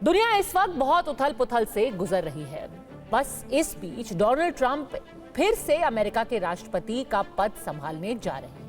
दुनिया इस वक्त बहुत उथल पुथल से गुजर रही है। बस इस बीच डोनाल्ड ट्रंप फिर से अमेरिका के राष्ट्रपति का पद संभालने जा रहे हैं।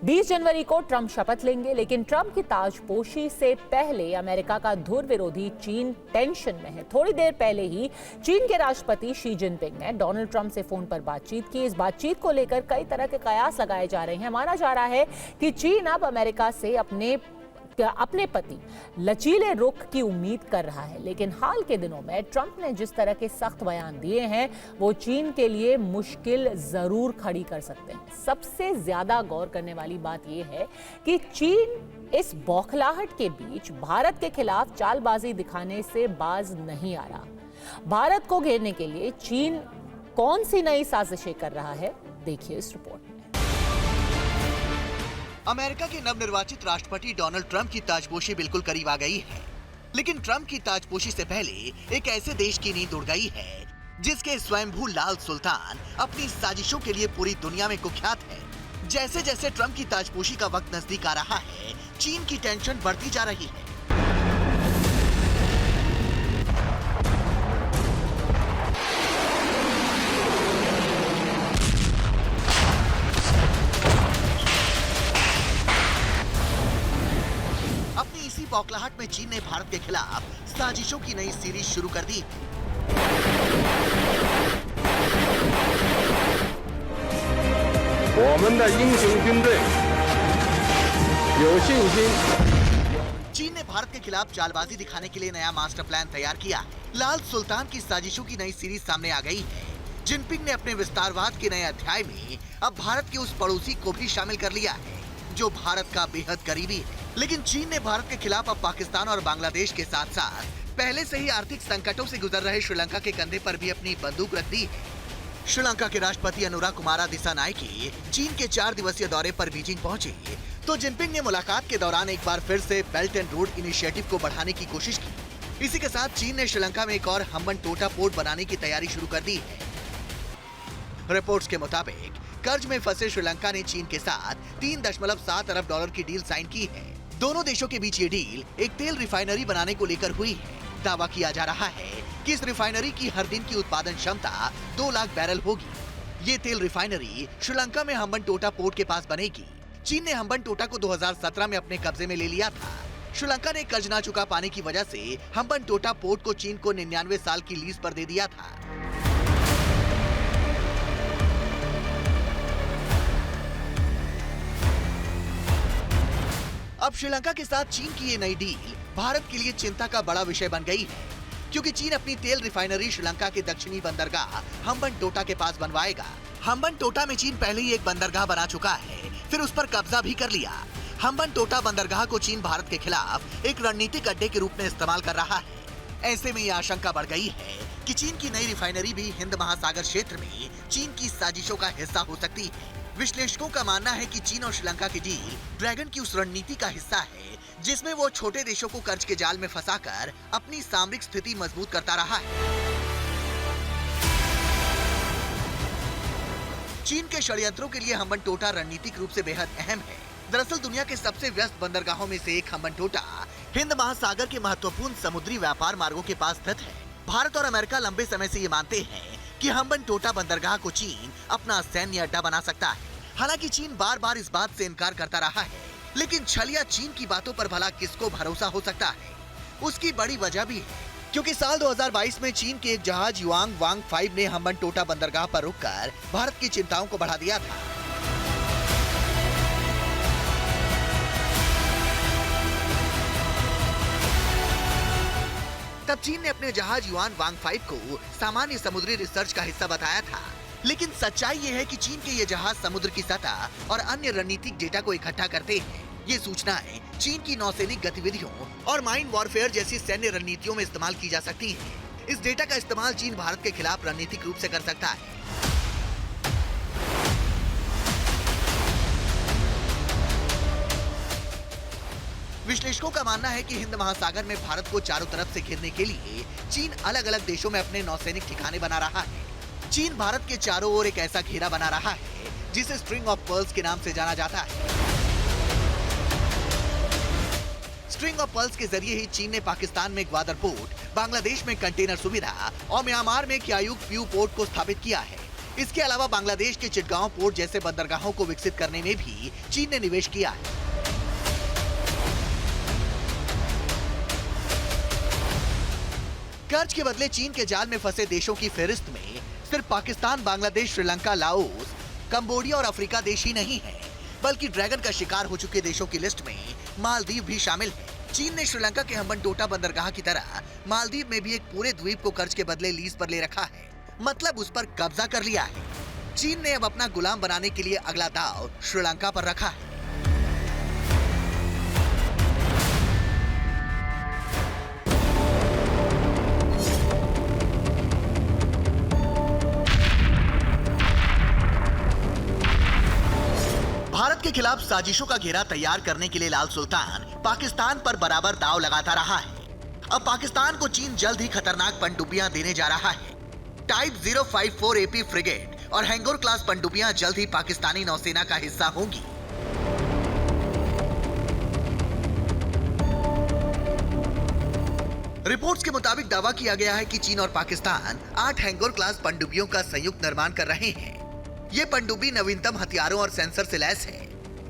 20 जनवरी को ट्रंप शपथ लेंगे, लेकिन ट्रंप की ताजपोशी से पहले अमेरिका का धुर विरोधी चीन टेंशन में है। थोड़ी देर पहले ही चीन के राष्ट्रपति शी जिनपिंग ने डोनाल्ड ट्रंप से फोन पर बातचीत की। इस बातचीत को लेकर कई तरह के कयास लगाए जा रहे हैं। माना जा रहा है कि चीन अब अमेरिका से अपने पति लचीले रुख की उम्मीद कर रहा है, लेकिन हाल के दिनों में ट्रंप ने जिस तरह के सख्त बयान दिए हैं वो चीन के लिए मुश्किल जरूर खड़ी कर सकते हैं। सबसे ज्यादा गौर करने वाली बात यह है कि चीन इस बौखलाहट के बीच भारत के खिलाफ चालबाजी दिखाने से बाज नहीं आ रहा। भारत को घेरने के लिए चीन कौन सी नई साजिशें कर रहा है, देखिए इस रिपोर्ट में। अमेरिका के नवनिर्वाचित राष्ट्रपति डोनाल्ड ट्रंप की ताजपोशी बिल्कुल करीब आ गई है, लेकिन ट्रंप की ताजपोशी से पहले एक ऐसे देश की नींद उड़ गई है जिसके स्वयंभू लाल सुल्तान अपनी साजिशों के लिए पूरी दुनिया में कुख्यात है। जैसे जैसे ट्रंप की ताजपोशी का वक्त नजदीक आ रहा है, चीन की टेंशन बढ़ती जा रही है। इसी बौखलाहट में चीन ने भारत के खिलाफ साजिशों की नई सीरीज शुरू कर दी। चीन ने भारत के खिलाफ चालबाजी दिखाने के लिए नया मास्टर प्लान तैयार किया। लाल सुल्तान की साजिशों की नई सीरीज सामने आ गई है। जिनपिंग ने अपने विस्तारवाद के नए अध्याय में अब भारत के उस पड़ोसी को भी शामिल कर लिया है जो भारत का बेहद करीबी है। लेकिन चीन ने भारत के खिलाफ अब पाकिस्तान और बांग्लादेश के साथ साथ पहले से ही आर्थिक संकटों से गुजर रहे श्रीलंका के कंधे पर भी अपनी बंदूक रख दी है। श्रीलंका के राष्ट्रपति अनुराकुमारा दिसानायके चीन के 4 दिवसीय दौरे पर बीजिंग पहुंचे तो जिनपिंग ने मुलाकात के दौरान एक बार फिर से बेल्ट एंड रोड इनिशिएटिव को बढ़ाने की कोशिश की। इसी के साथ चीन ने श्रीलंका में एक और हम्बनटोटा पोर्ट बनाने की तैयारी शुरू कर दी है। रिपोर्ट्स के मुताबिक कर्ज में फंसे श्रीलंका ने चीन के साथ 3.7 अरब डॉलर की डील साइन की है। दोनों देशों के बीच ये डील एक तेल रिफाइनरी बनाने को लेकर हुई है। दावा किया जा रहा है कि इस रिफाइनरी की हर दिन की उत्पादन क्षमता 2 लाख बैरल होगी। ये तेल रिफाइनरी श्रीलंका में हम्बनटोटा पोर्ट के पास बनेगी। चीन ने हम्बनटोटा को 2017 में अपने कब्जे में ले लिया था। श्रीलंका ने कर्ज ना चुका पाने की वजह से हम्बनटोटा पोर्ट को चीन को 99 साल की लीज पर दे दिया था। अब श्रीलंका के साथ चीन की ये नई डील भारत के लिए चिंता का बड़ा विषय बन गई है, क्योंकि चीन अपनी तेल रिफाइनरी श्रीलंका के दक्षिणी बंदरगाह हम्बनटोटा के पास बनवाएगा। हम्बनटोटा में चीन पहले ही एक बंदरगाह बना चुका है, फिर उस पर कब्जा भी कर लिया। हम्बनटोटा बंदरगाह को चीन भारत के खिलाफ एक रणनीतिक अड्डे के रूप में इस्तेमाल कर रहा है। ऐसे में ये आशंका बढ़ गई है कि चीन की नई रिफाइनरी भी हिंद महासागर क्षेत्र में चीन की साजिशों का हिस्सा हो सकती है। विश्लेषकों का मानना है कि चीन और श्रीलंका की डील ड्रैगन की उस रणनीति का हिस्सा है जिसमें वो छोटे देशों को कर्ज के जाल में फंसाकर अपनी सामरिक स्थिति मजबूत करता रहा है। चीन के षड्यंत्रों के लिए हम्बनटोटा रणनीतिक रूप से बेहद अहम है। दरअसल दुनिया के सबसे व्यस्त बंदरगाहों में से एक हम्बनटोटा हिंद महासागर के महत्वपूर्ण समुद्री व्यापार मार्गों के पास स्थित है। भारत और अमेरिका लंबे समय से ये मानते हैं कि हम्बनटोटा बंदरगाह को चीन अपना सैन्य अड्डा बना सकता है। हालांकि चीन बार बार इस बात से इनकार करता रहा है, लेकिन छलिया चीन की बातों पर भला किसको भरोसा हो सकता है? उसकी बड़ी वजह भी है, क्योंकि साल 2022 में चीन के एक जहाज युआंग वांग 5 ने हम्बनटोटा बंदरगाह पर रुककर भारत की चिंताओं को बढ़ा दिया था। तब चीन ने अपने जहाज युआन वांग 5 को सामान्य समुद्री रिसर्च का हिस्सा बताया था, लेकिन सच्चाई ये है कि चीन के ये जहाज समुद्र की सतह और अन्य रणनीतिक डेटा को इकट्ठा करते हैं। ये सूचनाएं चीन की नौसैनिक गतिविधियों और माइन वॉरफेयर जैसी सैन्य रणनीतियों में इस्तेमाल की जा सकती है। इस डेटा का इस्तेमाल चीन भारत के खिलाफ रणनीतिक रूप से कर सकता है। विश्लेषकों का मानना है कि हिंद महासागर में भारत को चारों तरफ से घेरने के लिए चीन अलग अलग देशों में अपने नौसैनिक ठिकाने बना रहा है। चीन भारत के चारों ओर एक ऐसा घेरा बना रहा है जिसे स्ट्रिंग ऑफ पर्ल्स के नाम से जाना जाता है। स्ट्रिंग ऑफ पल्स के जरिए ही चीन ने पाकिस्तान में ग्वादर पोर्ट, बांग्लादेश में कंटेनर सुविधा और म्यांमार में क्यायुक प्यू पोर्ट को स्थापित किया है। इसके अलावा बांग्लादेश के चिटगांव पोर्ट जैसे बंदरगाहों को विकसित करने में भी चीन ने निवेश किया है। कर्ज के बदले चीन के जाल में फंसे देशों की फहरिस्त में सिर्फ पाकिस्तान, बांग्लादेश, श्रीलंका, लाओस, कंबोडिया और अफ्रीका देश ही नहीं है, बल्कि ड्रैगन का शिकार हो चुके देशों की लिस्ट में मालदीव भी शामिल है। चीन ने श्रीलंका के हम्बनटोटा बंदरगाह की तरह मालदीव में भी एक पूरे द्वीप को कर्ज के बदले लीज पर ले रखा है, मतलब उस पर कब्जा कर लिया है। चीन ने अब अपना गुलाम बनाने के लिए अगला दांव श्रीलंका पर रखा है। भारत के खिलाफ साजिशों का घेरा तैयार करने के लिए लाल सुल्तान पाकिस्तान पर बराबर दांव लगाता रहा है। अब पाकिस्तान को चीन जल्द ही खतरनाक पनडुब्बियां देने जा रहा है। टाइप 054 एपी फ्रिगेट और हैंगोर क्लास पनडुब्बियां जल्द ही पाकिस्तानी नौसेना का हिस्सा होंगी। रिपोर्ट्स के मुताबिक दावा किया गया है कि चीन और पाकिस्तान 8 हैंगोर क्लास पनडुब्बियों का संयुक्त निर्माण कर रहे हैं। ये पनडुब्बी नवीनतम हथियारों और सेंसर से लैस है।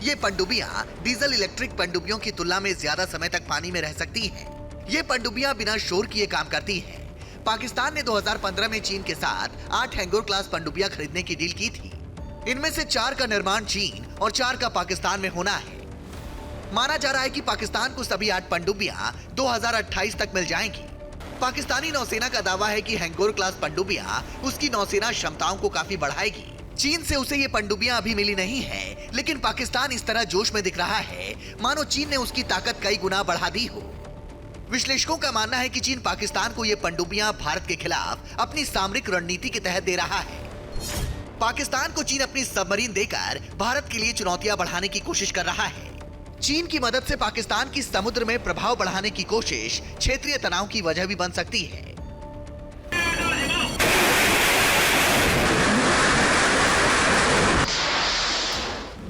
ये पनडुब्बियां डीजल इलेक्ट्रिक पनडुब्बियों की तुलना में ज्यादा समय तक पानी में रह सकती हैं। ये पनडुब्बियां बिना शोर किए काम करती हैं। पाकिस्तान ने 2015 में चीन के साथ 8 हैंगोर क्लास पनडुब्बियां खरीदने की डील की थी। इनमें से 4 का निर्माण चीन और 4 का पाकिस्तान में होना है। माना जा रहा है कि पाकिस्तान को सभी 8 पनडुब्बियां 2028 तक मिल जाएंगी। पाकिस्तानी नौसेना का दावा है कि हैंगोर क्लास पनडुब्बियां उसकी नौसेना क्षमताओं को काफी बढ़ाएगी। चीन से उसे ये पनडुब्बियां अभी मिली नहीं है, लेकिन पाकिस्तान इस तरह जोश में दिख रहा है मानो चीन ने उसकी ताकत कई गुना बढ़ा दी हो। विश्लेषकों का मानना है कि चीन पाकिस्तान को ये पनडुब्बियां भारत के खिलाफ अपनी सामरिक रणनीति के तहत दे रहा है। पाकिस्तान को चीन अपनी सबमरीन देकर भारत के लिए चुनौतियां बढ़ाने की कोशिश कर रहा है। चीन की मदद से पाकिस्तान की समुद्र में प्रभाव बढ़ाने की कोशिश क्षेत्रीय तनाव की वजह भी बन सकती है।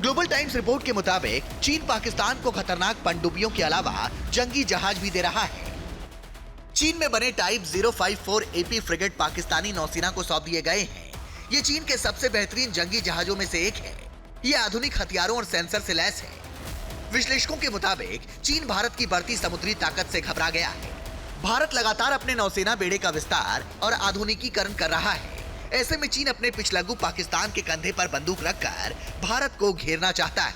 ग्लोबल टाइम्स रिपोर्ट के मुताबिक चीन पाकिस्तान को खतरनाक पनडुब्बियों के अलावा जंगी जहाज भी दे रहा है। चीन में बने टाइप 054 एपी फ्रिगेट पाकिस्तानी नौसेना को सौंप दिए गए हैं। ये चीन के सबसे बेहतरीन जंगी जहाजों में से एक है। ये आधुनिक हथियारों और सेंसर से लैस है। विश्लेषकों के मुताबिक चीन भारत की बढ़ती समुद्री ताकत से घबरा गया है। भारत लगातार अपने नौसेना बेड़े का विस्तार और आधुनिकीकरण कर रहा है। ऐसे में चीन अपने पिछलग्गू पाकिस्तान के कंधे पर बंदूक रखकर भारत को घेरना चाहता है।